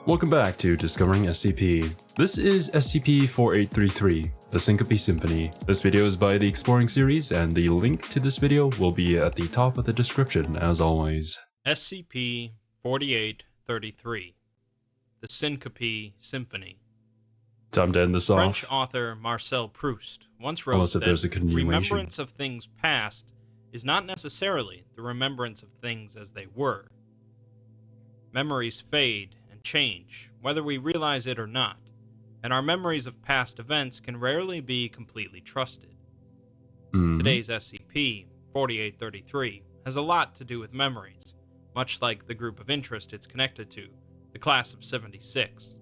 Welcome back to Discovering SCP. This is SCP-4833, the Syncope Symphony. This video is by the Exploring series, and the link to this video will be at the top of the description, as always. SCP-4833, the Syncope Symphony. Time to end this French off. author Marcel Proust once wrote that remembrance of things past is not necessarily the remembrance of things as they were. Memories fade and change, whether we realize it or not, and our memories of past events can rarely be completely trusted. Today's SCP-4833 has a lot to do with memories, much like the group of interest it's connected to, the Class of 76.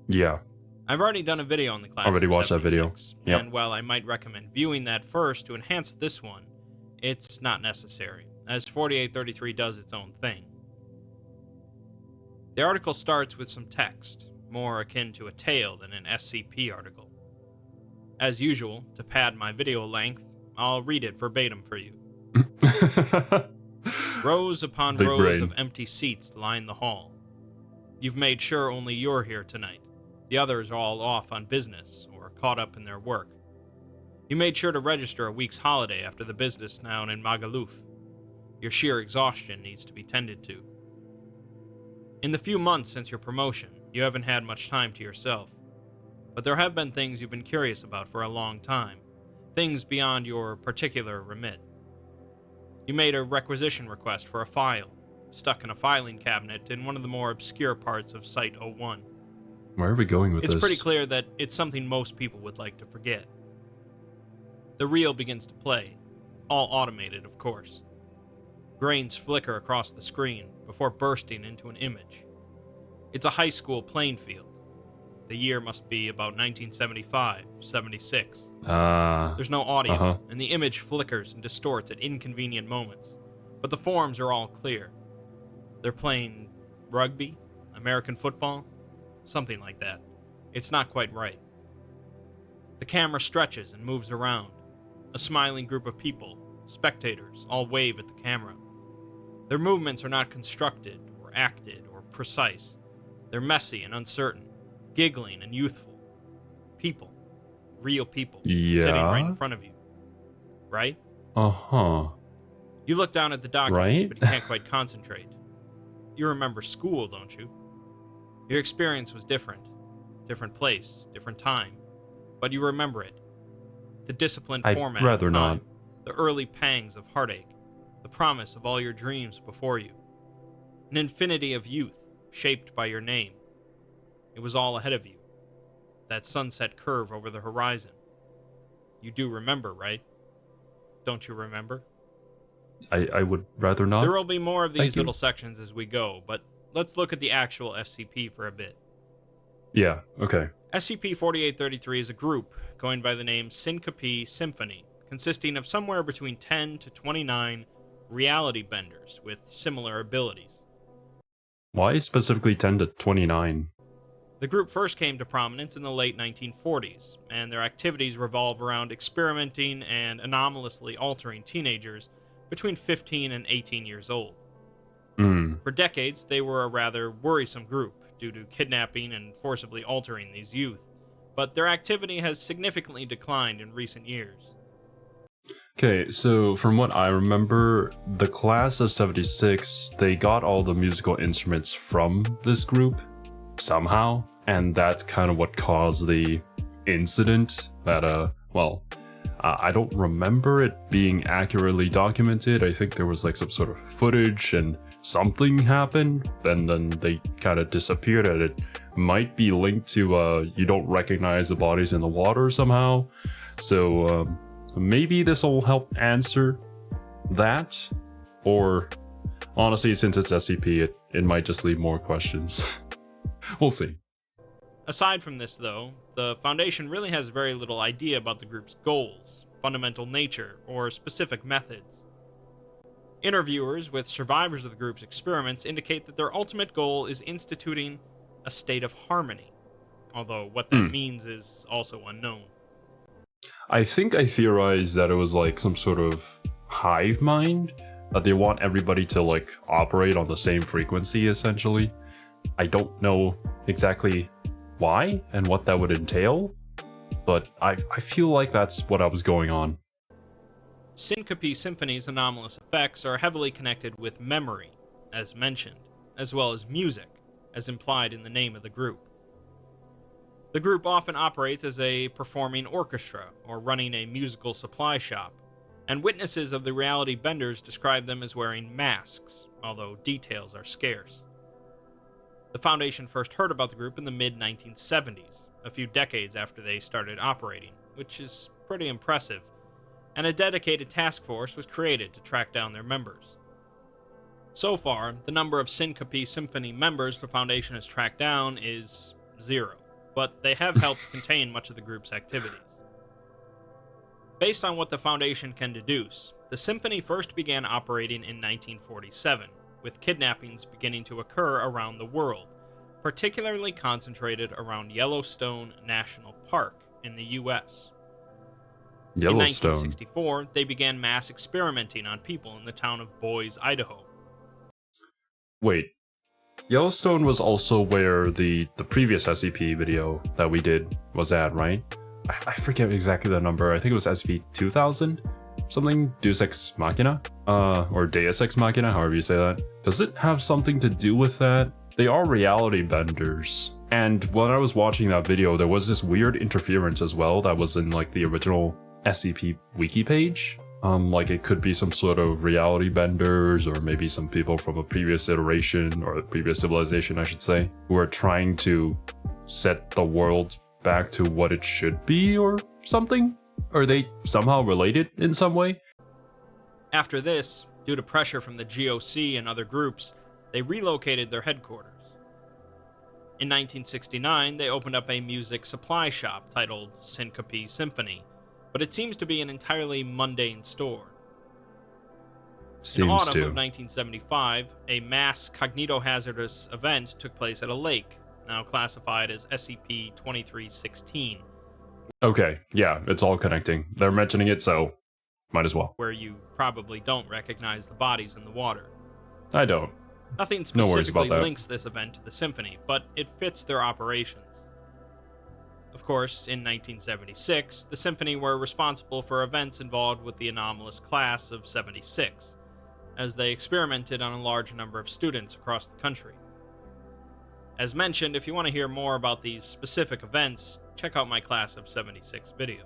Yeah. I've already done a video on the Class Already of watched 76, that video. Yep. And while I might recommend viewing that first to enhance this one, it's not necessary, as 4833 does its own thing. The article starts with some text, more akin to a tale than an SCP article. As usual, to pad my video length, I'll read it verbatim for you. Rows upon rows of empty seats line the hall. You've made sure only you're here tonight. The others are all off on business or caught up in their work. You made sure to register a week's holiday after the business down in Magaluf. Your sheer exhaustion needs to be tended to. In the few months since your promotion, you haven't had much time to yourself. But there have been things you've been curious about for a long time. Things beyond your particular remit. You made a requisition request for a file, stuck in a filing cabinet in one of the more obscure parts of Site-01. Where are we going with this? It's pretty clear that it's something most people would like to forget. The reel begins to play, all automated, of course. Grains flicker across the screen before bursting into an image. It's a high school playing field. The year must be about 1975, 76. There's no audio, and the image flickers and distorts at inconvenient moments, but the forms are all clear. They're playing rugby, American football, something like that. It's not quite right. The camera stretches and moves around. A smiling group of people, spectators, all wave at the camera. Their movements are not constructed or acted or precise. They're messy and uncertain, giggling and youthful. People. Real people. Yeah. Sitting right in front of you. Right? You look down at the document, but you can't quite concentrate. You remember school, don't you? Your experience was different. Different place, different time. But you remember it. The disciplined format of time. Not. The early pangs of heartache. The promise of all your dreams before you. An infinity of youth, shaped by your name. It was all ahead of you. That sunset curve over the horizon. You do remember, right? Don't you remember? I would rather not. There will be more of these little sections as we go, but let's look at the actual SCP for a bit. Yeah, okay. SCP-4833 is a group going by the name Syncope Symphony, consisting of somewhere between 10 to 29 reality benders with similar abilities. Why specifically 10 to 29? The group first came to prominence in the late 1940s, and their activities revolve around experimenting and anomalously altering teenagers between 15 and 18 years old. For decades, they were a rather worrisome group due to kidnapping and forcibly altering these youth, but their activity has significantly declined in recent years. Okay, so from what I remember, the Class of 76, they got all the musical instruments from this group, somehow, and that's kind of what caused the incident that, I don't remember it being accurately documented. I think there was like some sort of footage and something happened, and then they kind of disappeared, and it might be linked to, you don't recognize the bodies in the water somehow. So, maybe this will help answer that, or honestly, since it's SCP, it might just leave more questions. We'll see. Aside from this, though, the Foundation really has very little idea about the group's goals, fundamental nature, or specific methods. Interviewers with survivors of the group's experiments indicate that their ultimate goal is instituting a state of harmony, although what that means is also unknown. I think I theorized that it was like some sort of hive mind, that they want everybody to like operate on the same frequency, essentially. I don't know exactly why and what that would entail, but I feel like that's what I was going on. Syncope Symphony's anomalous effects are heavily connected with memory, as mentioned, as well as music, as implied in the name of the group. The group often operates as a performing orchestra or running a musical supply shop, and witnesses of the reality benders describe them as wearing masks, although details are scarce. The Foundation first heard about the group in the mid-1970s, a few decades after they started operating, which is pretty impressive, and a dedicated task force was created to track down their members. So far, the number of Syncope Symphony members the Foundation has tracked down is 0, but they have helped contain much of the group's activities. Based on what the Foundation can deduce, the Symphony first began operating in 1947, with kidnappings beginning to occur around the world, particularly concentrated around Yellowstone National Park in the US. Yellowstone. In 1964, they began mass experimenting on people in the town of Boise, Idaho. Wait, Yellowstone was also where the previous SCP video that we did was at, right? I forget exactly the number. I think it was SCP-2000? Something Deus Ex Machina? Or Deus Ex Machina, however you say that. Does it have something to do with that? They are reality benders. And when I was watching that video, there was this weird interference as well that was in like the original SCP wiki page. Like it could be some sort of reality benders or maybe some people from a previous iteration or a previous civilization, I should say, who are trying to set the world back to what it should be or something? Are they somehow related in some way? After this, due to pressure from the GOC and other groups, they relocated their headquarters. In 1969, they opened up a music supply shop titled Syncope Symphony, but it seems to be an entirely mundane store. In autumn of 1975, a mass cognitohazardous event took place at a lake, now classified as SCP-4316. Okay, yeah, it's all connecting. They're mentioning it, so might as well. Where you probably don't recognize the bodies in the water. I don't. Nothing No worries specifically about that. links this event to the Symphony, but it fits their operations. Of course, in 1976, the Symphony were responsible for events involved with the anomalous class of 76, as they experimented on a large number of students across the country. As mentioned, if you want to hear more about these specific events, check out my Class of 76 video.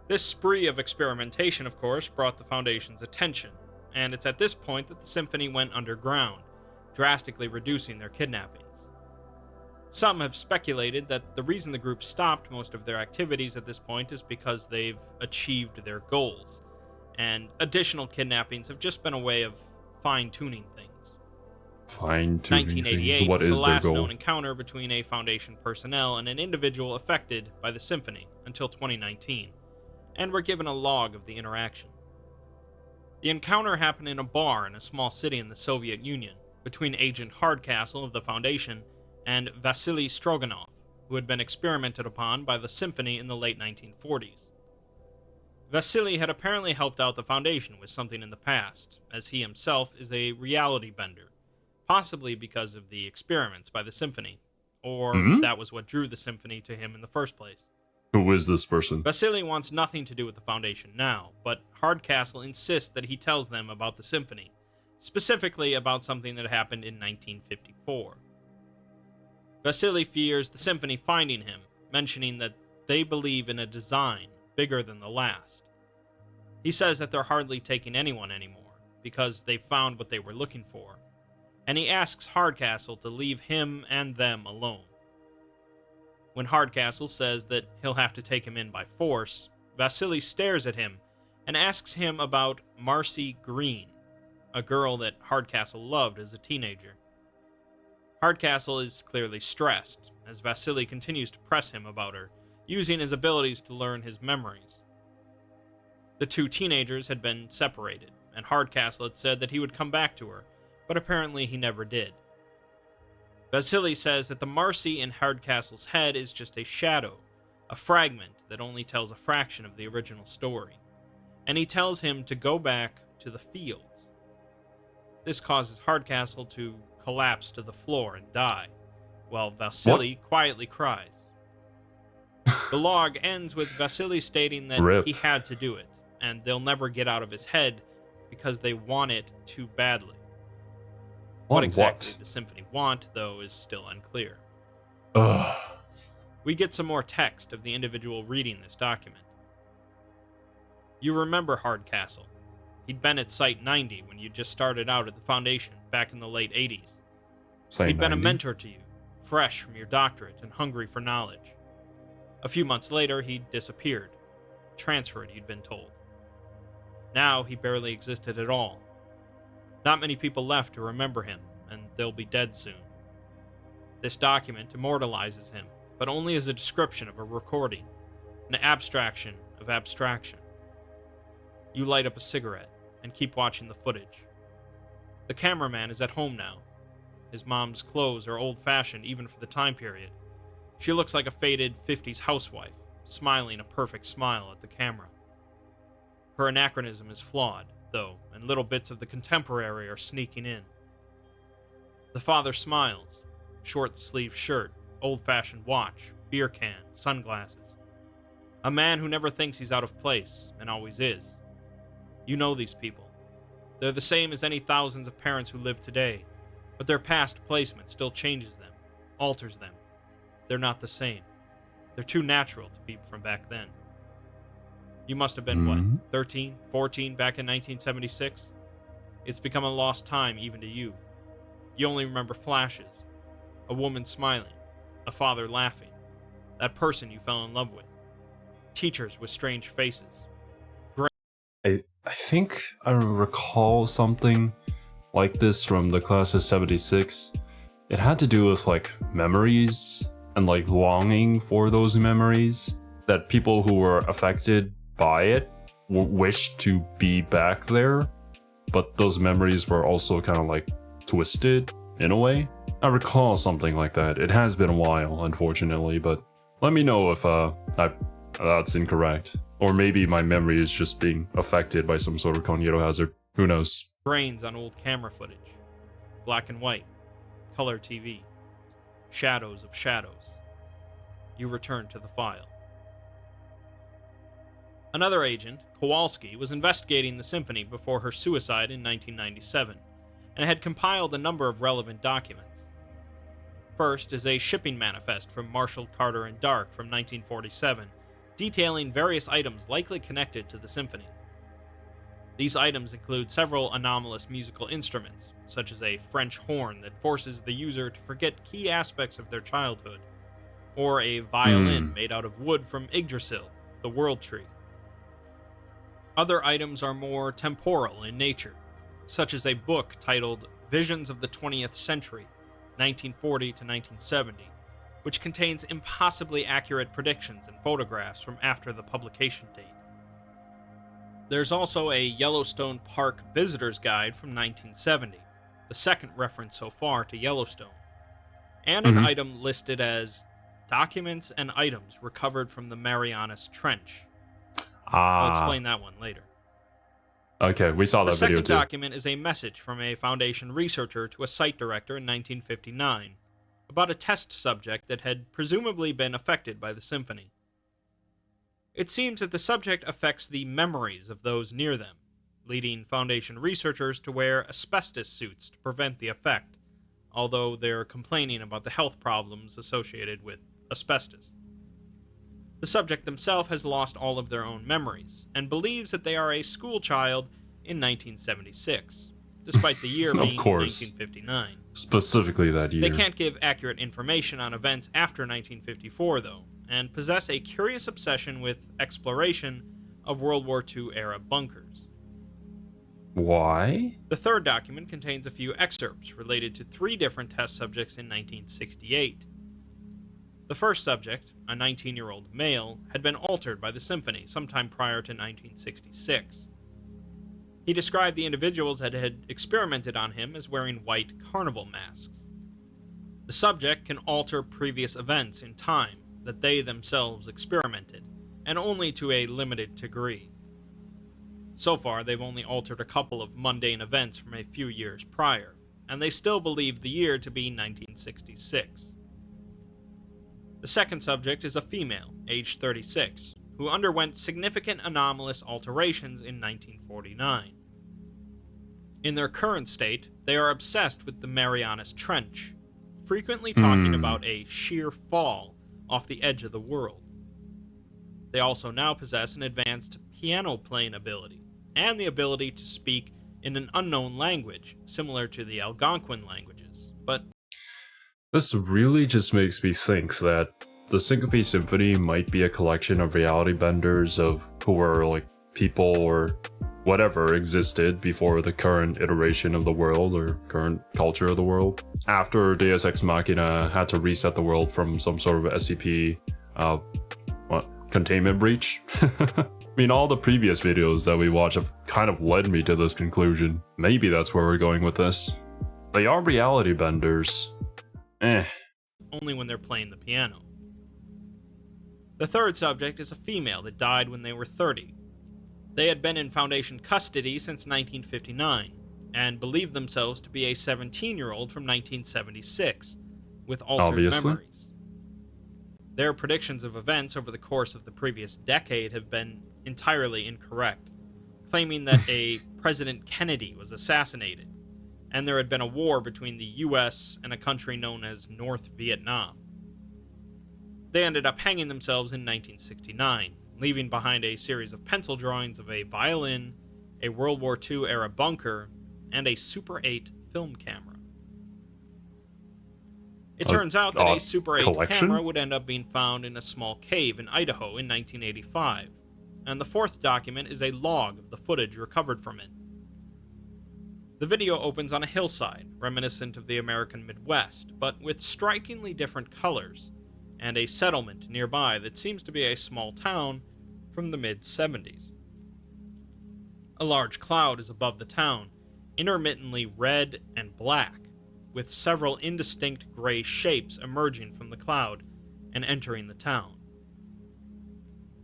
This spree of experimentation, of course, brought the Foundation's attention, and it's at this point that the Symphony went underground, drastically reducing their kidnappings. Some have speculated that the reason the group stopped most of their activities at this point is because they've achieved their goals, and additional kidnappings have just been a way of fine-tuning things. Fine-tuning 1988 things? What was is the their last goal? known encounter between a Foundation personnel and an individual affected by the Symphony until 2019, and we're given a log of the interaction. The encounter happened in a bar in a small city in the Soviet Union, between Agent Hardcastle of the Foundation and Vasily Stroganov, who had been experimented upon by the Symphony in the late 1940s. Vasily had apparently helped out the Foundation with something in the past, as he himself is a reality bender, possibly because of the experiments by the Symphony, or that was what drew the Symphony to him in the first place. Who is this person? Vasily wants nothing to do with the Foundation now, but Hardcastle insists that he tells them about the Symphony, specifically about something that happened in 1954. Vasily fears the Symphony finding him, mentioning that they believe in a design bigger than the last. He says that they're hardly taking anyone anymore, because they found what they were looking for, and he asks Hardcastle to leave him and them alone. When Hardcastle says that he'll have to take him in by force, Vasily stares at him and asks him about Marcy Green, a girl that Hardcastle loved as a teenager. Hardcastle is clearly stressed, as Vasily continues to press him about her, using his abilities to learn his memories. The two teenagers had been separated, and Hardcastle had said that he would come back to her, but apparently he never did. Vasily says that the Marcy in Hardcastle's head is just a shadow, a fragment that only tells a fraction of the original story, and he tells him to go back to the fields. This causes Hardcastle to collapse to the floor and die, while Vasily quietly cries. The log ends with Vasily stating that Rip. he had to do it, and they'll never get out of his head because they want it too badly. What exactly the symphony want, though, is still unclear. Ugh. We get some more text of the individual reading this document. You remember Hardcastle. He'd been at Site 90 when you just started out at the Foundation back in the late 80s. He'd been a mentor to you, fresh from your doctorate and hungry for knowledge. A few months later, he disappeared. Transferred, you'd been told. Now, he barely existed at all. Not many people left to remember him, and they'll be dead soon. This document immortalizes him, but only as a description of a recording, an abstraction of abstraction. You light up a cigarette and keep watching the footage. The cameraman is at home now. His mom's clothes are old-fashioned even for the time period. She looks like a faded 50s housewife, smiling a perfect smile at the camera. Her anachronism is flawed, though, and little bits of the contemporary are sneaking in. The father smiles, short-sleeved shirt, old-fashioned watch, beer can, sunglasses. A man who never thinks he's out of place, and always is. You know these people. They're the same as any thousands of parents who live today, but their past placement still changes them, alters them. They're not the same. They're too natural to be from back then. You must have been, 13, 14 back in 1976? It's become a lost time even to you. You only remember flashes. A woman smiling. A father laughing. That person you fell in love with. Teachers with strange faces. I think I recall something like this from the class of 76. It had to do with like memories and like longing for those memories, that people who were affected by it wished to be back there, but those memories were also kind of like twisted in a way. I recall something like that. It has been a while, unfortunately, but let me know if that's incorrect. Or maybe my memory is just being affected by some sort of cognitive hazard. Who knows? Brains on old camera footage. Black and white. Color TV. Shadows of shadows. You return to the file. Another agent, Kowalski, was investigating the symphony before her suicide in 1997, and had compiled a number of relevant documents. First is a shipping manifest from Marshall, Carter, and Dark from 1947, detailing various items likely connected to the symphony. These items include several anomalous musical instruments, such as a French horn that forces the user to forget key aspects of their childhood, or a violin made out of wood from Yggdrasil, the world tree. Other items are more temporal in nature, such as a book titled Visions of the 20th Century, 1940 to 1970, which contains impossibly accurate predictions and photographs from after the publication date. There's also a Yellowstone Park Visitor's Guide from 1970, the second reference so far to Yellowstone, and an item listed as Documents and Items Recovered from the Marianas Trench. I'll explain that one later. Okay, we saw that video too. The second document is a message from a Foundation researcher to a site director in 1959 about a test subject that had presumably been affected by the symphony. It seems that the subject affects the memories of those near them, leading Foundation researchers to wear asbestos suits to prevent the effect, although they're complaining about the health problems associated with asbestos. The subject themselves has lost all of their own memories, and believes that they are a school child in 1976, despite the year being 1959. Specifically that year. They can't give accurate information on events after 1954, though, and possess a curious obsession with exploration of World War II-era bunkers. Why? The third document contains a few excerpts related to 3 different test subjects in 1968. The first subject, a 19-year-old male, had been altered by the symphony sometime prior to 1966. He described the individuals that had experimented on him as wearing white carnival masks. The subject can alter previous events in time that they themselves experimented, and only to a limited degree. So far, they've only altered a couple of mundane events from a few years prior, and they still believe the year to be 1966. The second subject is a female, aged 36, who underwent significant anomalous alterations in 1949. In their current state, they are obsessed with the Marianas Trench, frequently talking about a sheer fall off the edge of the world. They also now possess an advanced piano playing ability, and the ability to speak in an unknown language, similar to the Algonquin languages, but this really just makes me think that the Syncope Symphony might be a collection of reality benders of who were like people or whatever existed before the current iteration of the world or current culture of the world. After Deus Ex Machina had to reset the world from some sort of SCP, containment breach? I mean, all the previous videos that we watched have kind of led me to this conclusion. Maybe that's where we're going with this. They are reality benders. Only when they're playing the piano. The third subject is a female that died when they were 30. They had been in Foundation custody since 1959, and believed themselves to be a 17-year-old from 1976, with altered memories. Their predictions of events over the course of the previous decade have been entirely incorrect, claiming that a President Kennedy was assassinated, and there had been a war between the US and a country known as North Vietnam. They ended up hanging themselves in 1969, leaving behind a series of pencil drawings of a violin, a World War II-era bunker, and a Super 8 film camera. It turns out that a Super 8 camera would end up being found in a small cave in Idaho in 1985, and the fourth document is a log of the footage recovered from it. The video opens on a hillside, reminiscent of the American Midwest, but with strikingly different colors, and a settlement nearby that seems to be a small town from the mid-70s. A large cloud is above the town, intermittently red and black, with several indistinct gray shapes emerging from the cloud and entering the town.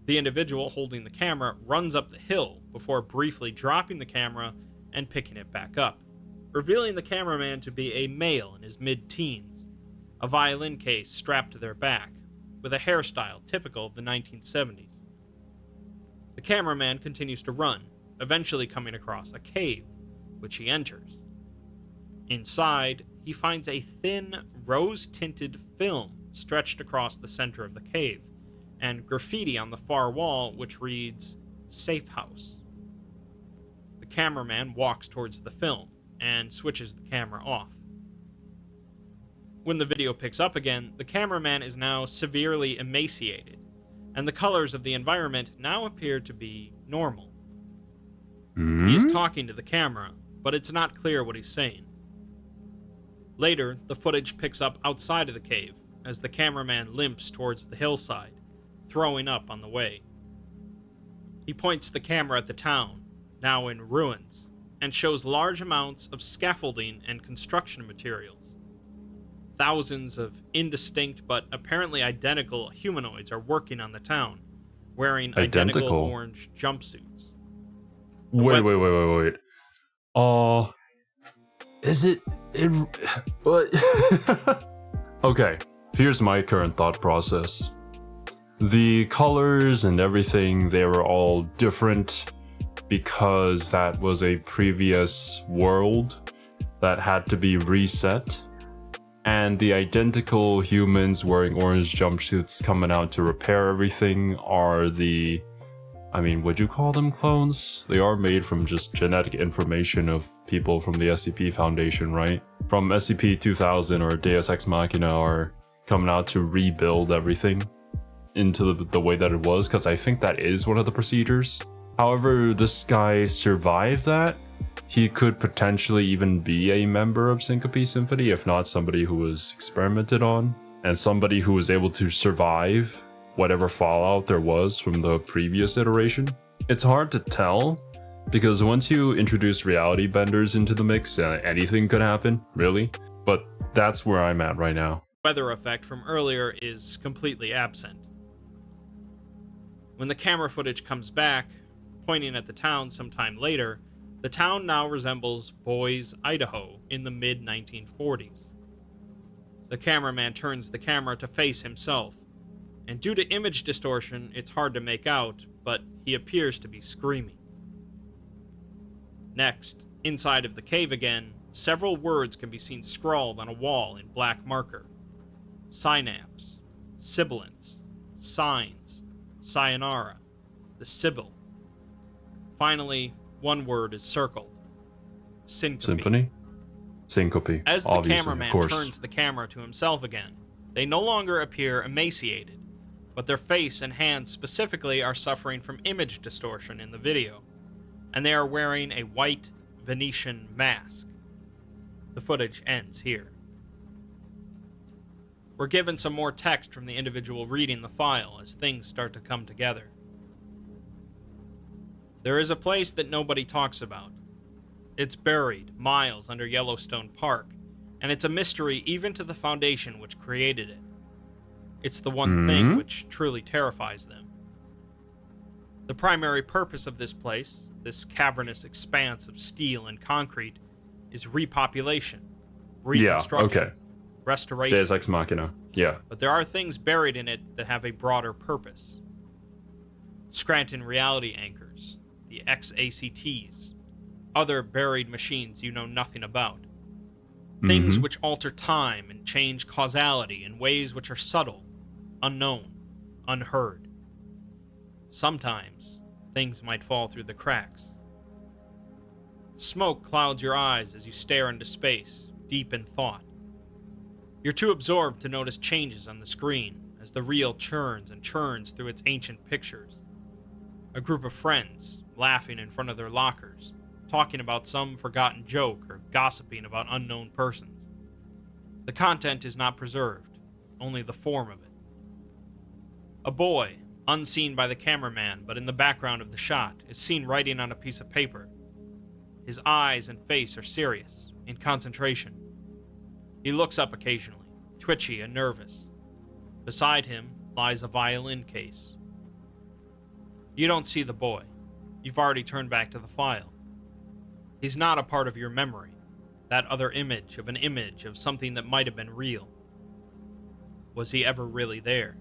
The individual holding the camera runs up the hill before briefly dropping the camera and picking it back up, revealing the cameraman to be a male in his mid-teens, a violin case strapped to their back, with a hairstyle typical of the 1970s. The cameraman continues to run, eventually coming across a cave, which he enters. Inside, he finds a thin, rose-tinted film stretched across the center of the cave, and graffiti on the far wall which reads, "Safe House." The cameraman walks towards the film, and switches the camera off. When the video picks up again, the cameraman is now severely emaciated, and the colors of the environment now appear to be normal. He is talking to the camera, but it's not clear what he's saying. Later, the footage picks up outside of the cave, as the cameraman limps towards the hillside, throwing up on the way. He points the camera at the town, now in ruins, and shows large amounts of scaffolding and construction materials. Thousands of indistinct but apparently identical humanoids are working on the town, wearing identical orange jumpsuits. Wait. Is it what? Okay, here's my current thought process. The colors and everything, they were all different because that was a previous world that had to be reset. And the identical humans wearing orange jumpsuits coming out to repair everything are the... I mean, would you call them clones? They are made from just genetic information of people from the SCP Foundation, right? From SCP-2000 or Deus Ex Machina are coming out to rebuild everything into the way that it was, because I think that is one of the procedures. However, this guy survived that. He could potentially even be a member of Syncope Symphony, if not somebody who was experimented on, and somebody who was able to survive whatever fallout there was from the previous iteration. It's hard to tell, because once you introduce reality benders into the mix, anything could happen, really. But that's where I'm at right now. Weather effect from earlier is completely absent. When the camera footage comes back, pointing at the town sometime later, The town now resembles Boise, Idaho in the mid-1940s. The cameraman turns the camera to face himself, and due to image distortion, it's hard to make out, but he appears to be screaming. Next, inside of the cave again, several words can be seen scrawled on a wall in black marker. Synapse, sibilance, signs, sayonara, the Sibyl. Finally, one word is circled. Syncope. Symphony? Syncope. As the Obviously, cameraman of course. turns the camera to himself again, they no longer appear emaciated, but their face and hands specifically are suffering from image distortion in the video, and they are wearing a white Venetian mask. The footage ends here. We're given some more text from the individual reading the file as things start to come together. There is a place that nobody talks about. It's buried miles under Yellowstone Park, and it's a mystery even to the Foundation which created it. It's the one thing which truly terrifies them. The primary purpose of this place, this cavernous expanse of steel and concrete, is repopulation, reconstruction, restoration. Deus Ex Machina. Yeah. But there are things buried in it that have a broader purpose. Scranton reality anchors, the XACTs, other buried machines you know nothing about. Things which alter time and change causality in ways which are subtle, unknown, unheard. Sometimes, things might fall through the cracks. Smoke clouds your eyes as you stare into space, deep in thought. You're too absorbed to notice changes on the screen as the reel churns and churns through its ancient pictures. A group of friends, laughing in front of their lockers, talking about some forgotten joke or gossiping about unknown persons. The content is not preserved, only the form of it. A boy, unseen by the cameraman but in the background of the shot, is seen writing on a piece of paper. His eyes and face are serious, in concentration. He looks up occasionally, twitchy and nervous. Beside him lies a violin case. You don't see the boy. You've already turned back to the file. He's not a part of your memory, that other image of something that might have been real. Was he ever really there?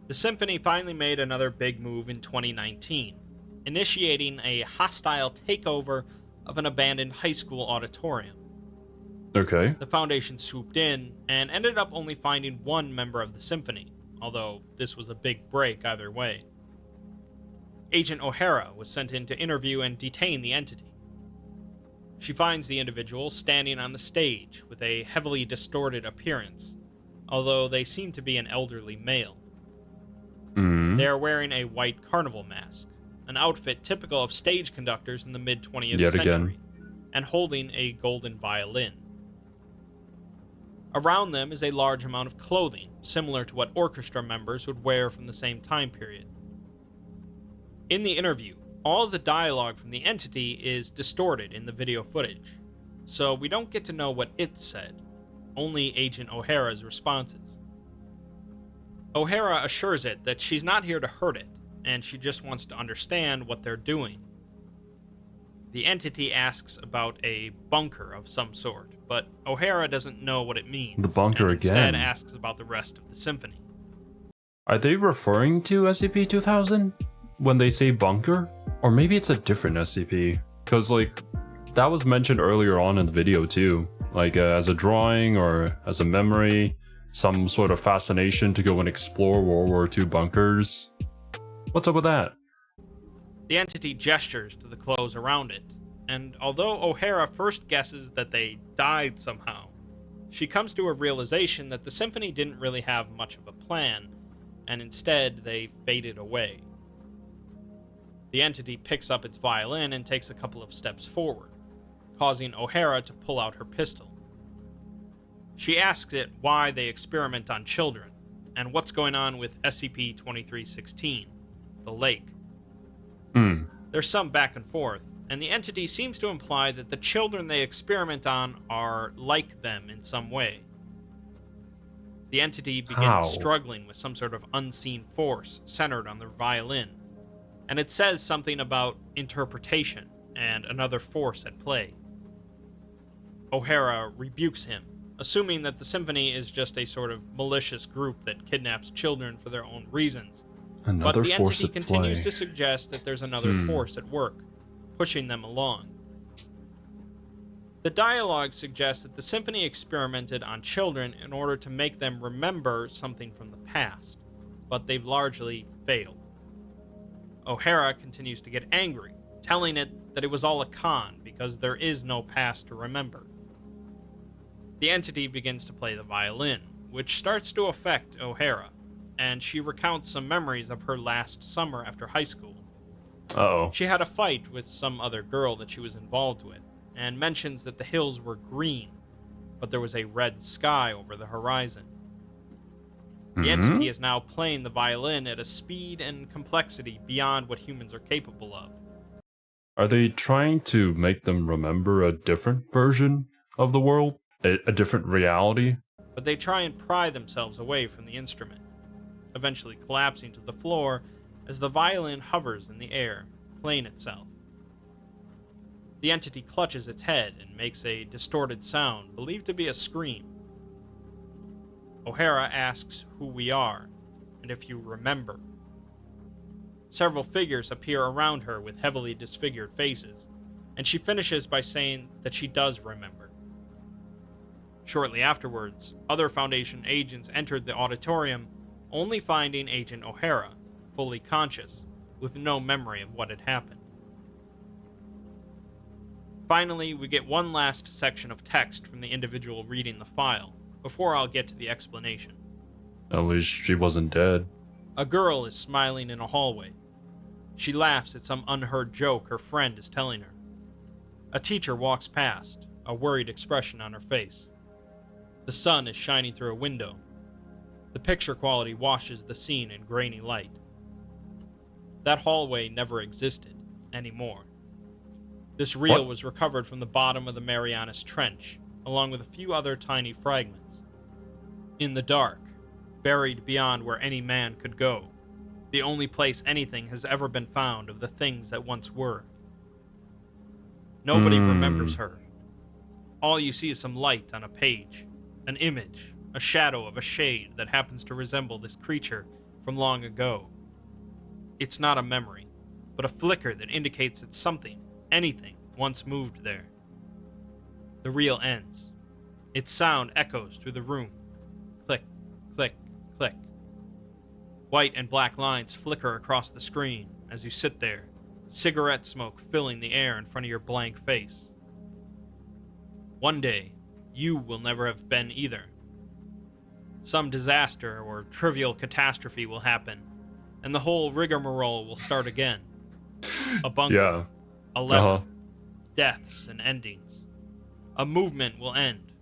The symphony finally made another big move in 2019, initiating a hostile takeover of an abandoned high school auditorium. Okay. The Foundation swooped in and ended up only finding one member of the symphony, although this was a big break either way. Agent O'Hara was sent in to interview and detain the entity. She finds the individual standing on the stage with a heavily distorted appearance, although they seem to be an elderly male. They are wearing a white carnival mask, an outfit typical of stage conductors in the mid-20th century, and holding a golden violin. Around them is a large amount of clothing, similar to what orchestra members would wear from the same time period. In the interview, all of the dialogue from the entity is distorted in the video footage, so we don't get to know what it said, only Agent O'Hara's responses. O'Hara assures it that she's not here to hurt it, and she just wants to understand what they're doing. The entity asks about a bunker of some sort, but O'Hara doesn't know what it means. The bunker and again. Instead asks about the rest of the symphony. Are they referring to SCP-2000 when they say bunker? Or maybe it's a different SCP? Because, like, that was mentioned earlier on in the video too. Like, as a drawing or as a memory, some sort of fascination to go and explore World War II bunkers. What's up with that? The entity gestures to the clothes around it, and although O'Hara first guesses that they died somehow, she comes to a realization that the symphony didn't really have much of a plan, and instead they faded away. The entity picks up its violin and takes a couple of steps forward, causing O'Hara to pull out her pistol. She asks it why they experiment on children, and what's going on with SCP-4316, the lake. There's some back and forth, and the entity seems to imply that the children they experiment on are like them in some way. The entity begins struggling with some sort of unseen force centered on their violin, and it says something about interpretation and another force at play. O'Hara rebukes him, assuming that the symphony is just a sort of malicious group that kidnaps children for their own reasons. Another But the force entity at continues play. to suggest that there's another force at work, pushing them along. The dialogue suggests that the symphony experimented on children in order to make them remember something from the past, but they've largely failed. O'Hara continues to get angry, telling it that it was all a con because there is no past to remember. The entity begins to play the violin, which starts to affect O'Hara, and she recounts some memories of her last summer after high school. Uh-oh. She had a fight with some other girl that she was involved with, and mentions that the hills were green, but there was a red sky over the horizon. The entity is now playing the violin at a speed and complexity beyond what humans are capable of. Are they trying to make them remember a different version of the world? A different reality? But they try and pry themselves away from the instrument, eventually collapsing to the floor as the violin hovers in the air, playing itself. The entity clutches its head and makes a distorted sound believed to be a scream. O'Hara asks who we are, and if you remember. Several figures appear around her with heavily disfigured faces, and she finishes by saying that she does remember. Shortly afterwards, other Foundation agents entered the auditorium, only finding Agent O'Hara, fully conscious, with no memory of what had happened. Finally, we get one last section of text from the individual reading the file, before I'll get to the explanation. At least she wasn't dead. A girl is smiling in a hallway. She laughs at some unheard joke her friend is telling her. A teacher walks past, a worried expression on her face. The sun is shining through a window. The picture quality washes the scene in grainy light. That hallway never existed anymore. This reel was recovered from the bottom of the Marianas Trench, along with a few other tiny fragments. In the dark, buried beyond where any man could go, the only place anything has ever been found of the things that once were. Nobody remembers her. All you see is some light on a page, an image, a shadow of a shade that happens to resemble this creature from long ago. It's not a memory, but a flicker that indicates that something, anything, once moved there. The reel ends. Its sound echoes through the room. Click, click, click. White and black lines flicker across the screen as you sit there, cigarette smoke filling the air in front of your blank face. One day, you will never have been either. Some disaster or trivial catastrophe will happen, and the whole rigmarole will start again. A bunker, Yeah. a lever, deaths and endings. A movement will end,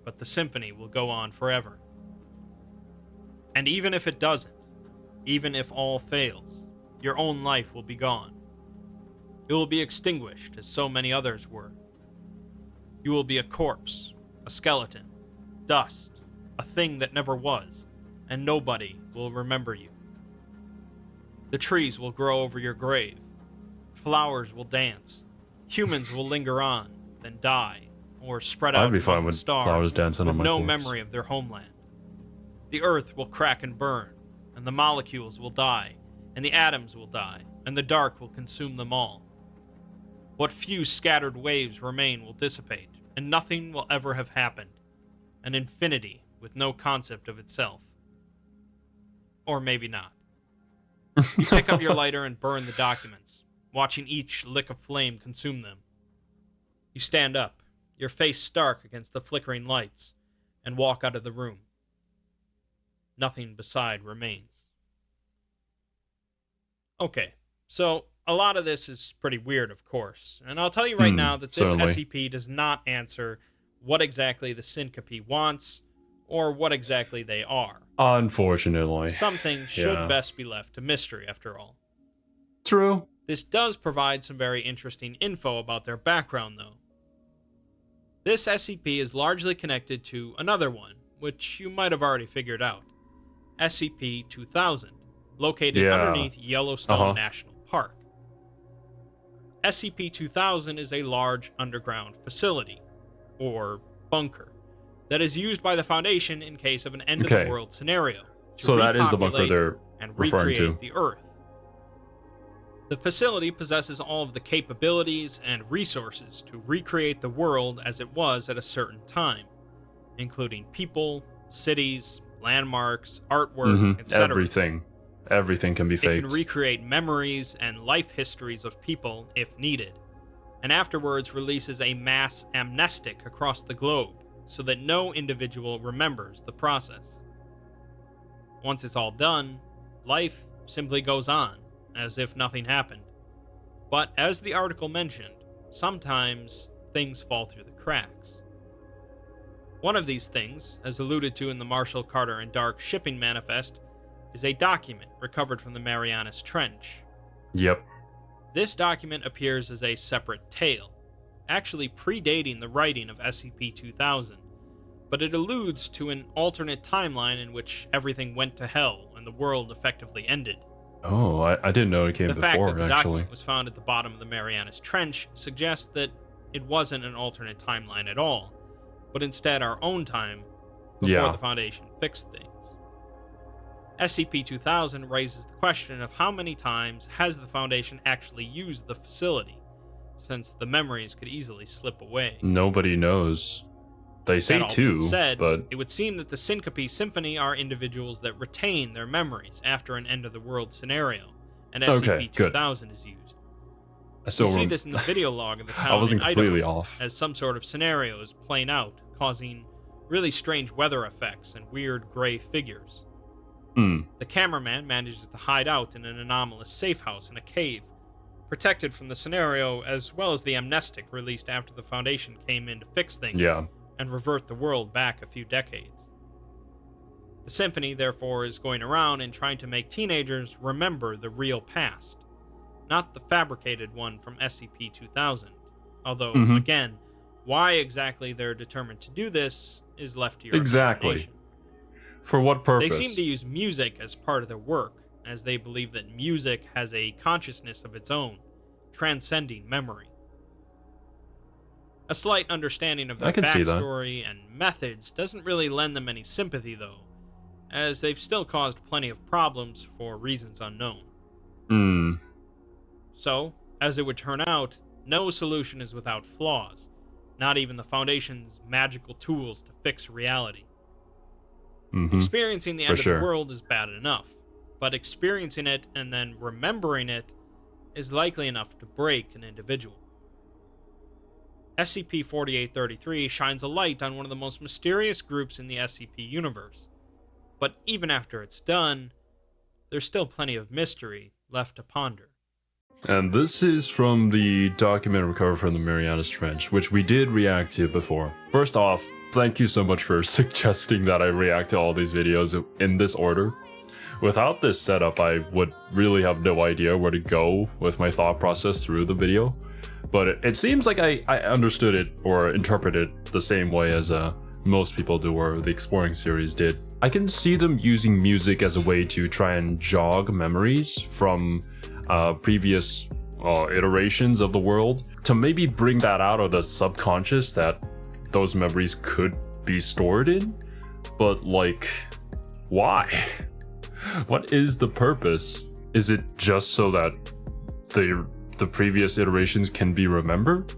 but the symphony will go on forever. And even if it doesn't, even if all fails, your own life will be gone. It will be extinguished as so many others were. You will be a corpse, a skeleton, dust, a thing that never was, and nobody will remember you. The trees will grow over your grave. Flowers will dance. Humans will linger on, then die, or spread out I'd be fine among the with stars flowers dancing with on my no corpse. memory of their homeland. The earth will crack and burn, and the molecules will die, and the atoms will die, and the dark will consume them all. What few scattered waves remain will dissipate, and nothing will ever have happened. An infinity with no concept of itself. Or maybe not. You pick up your lighter and burn the documents, watching each lick of flame consume them. You stand up, your face stark against the flickering lights, and walk out of the room. Nothing beside remains. Okay, so a lot of this is pretty weird, of course, and I'll tell you right now that this certainly. SCP does not answer what exactly the Syncope wants, or what exactly they are. Unfortunately. Some things should Yeah. best be left to mystery, after all. True. This does provide some very interesting info about their background, though. This SCP is largely connected to another one, which you might have already figured out. SCP-2000, located Yeah. underneath Yellowstone National Park. SCP-2000 is a large underground facility, or bunker, that is used by the Foundation in case of an end-of-the-world scenario. So that is the bunker they're and referring to. recreate the Earth. The facility possesses all of the capabilities and resources to recreate the world as it was at a certain time, including people, cities, landmarks, artwork, etc. Everything can be faked. It can recreate memories and life histories of people if needed, and afterwards releases a mass amnestic across the globe so that no individual remembers the process. Once it's all done, life simply goes on, as if nothing happened. But as the article mentioned, sometimes things fall through the cracks. One of these things, as alluded to in the Marshall Carter and Dark shipping manifest, is a document recovered from the Marianas Trench. Yep. This document appears as a separate tale, actually predating the writing of SCP-2000, but it alludes to an alternate timeline in which everything went to hell and the world effectively ended. Oh, I didn't know it came The fact before, that the actually. document was found at the bottom of the Marianas Trench suggests that it wasn't an alternate timeline at all, but instead our own time before the Foundation fixed things. SCP-2000 raises the question of how many times has the Foundation actually used the facility, since the memories could easily slip away. Nobody knows. They say two, but it would seem that the Syncope Symphony are individuals that retain their memories after an end-of-the-world scenario, and SCP-2000 is used. We see this in the video log of the town I wasn't completely Idaho, off. as some sort of scenario is playing out, causing really strange weather effects and weird gray figures. The cameraman manages to hide out in an anomalous safe house in a cave, protected from the scenario as well as the amnestic released after the Foundation came in to fix things and revert the world back a few decades. The symphony, therefore, is going around and trying to make teenagers remember the real past, not the fabricated one from SCP-2000. Although, again, why exactly they're determined to do this is left to your imagination. For what purpose? They seem to use music as part of their work, as they believe that music has a consciousness of its own, transcending memory. A slight understanding of their backstory and methods doesn't really lend them any sympathy, though, as they've still caused plenty of problems for reasons unknown. So, as it would turn out, no solution is without flaws, not even the Foundation's magical tools to fix reality. Experiencing the end of the world is bad enough, but experiencing it and then remembering it is likely enough to break an individual. SCP-4833 shines a light on one of the most mysterious groups in the SCP universe, but even after it's done, there's still plenty of mystery left to ponder. And this is from the document recovered from the Marianas Trench, which we did react to before. First off, thank you so much for suggesting that I react to all these videos in this order. Without this setup, I would really have no idea where to go with my thought process through the video. But it seems like I understood it or interpreted it the same way as most people do, or the Exploring series did. I can see them using music as a way to try and jog memories from previous iterations of the world, to maybe bring that out of the subconscious that those memories could be stored in. But like, why? What is the purpose? Is it just so that the previous iterations can be remembered?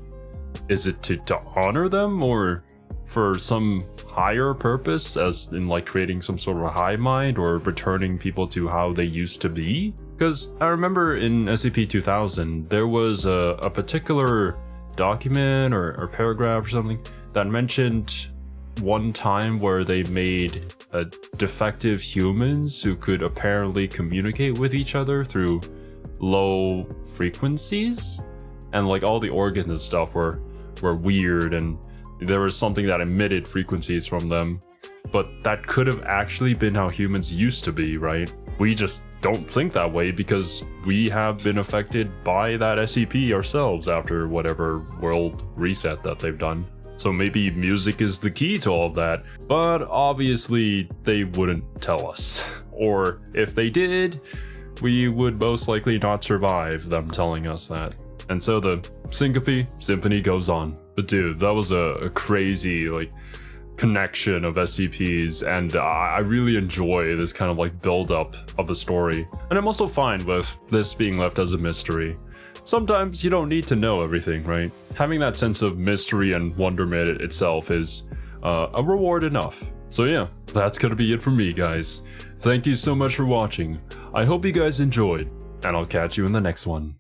Is it to honor them, or for some higher purpose, as in like creating some sort of a hive mind or returning people to how they used to be? Because I remember in SCP-2000 there was a particular document or paragraph or something that mentioned one time where they made defective humans who could apparently communicate with each other through low frequencies, and like all the organs and stuff were weird, and there was something that emitted frequencies from them, but that could have actually been how humans used to be, right? We just don't think that way because we have been affected by that SCP ourselves after whatever world reset that they've done. So maybe music is the key to all of that, but obviously they wouldn't tell us. Or if they did, we would most likely not survive them telling us that. And so the Syncope Symphony goes on. But dude, that was a crazy like connection of SCPs, and I really enjoy this kind of like build-up of the story. And I'm also fine with this being left as a mystery. Sometimes you don't need to know everything, right? Having that sense of mystery and wonderment itself is a reward enough. So yeah, that's gonna be it for me, guys. Thank you so much for watching. I hope you guys enjoyed, and I'll catch you in the next one.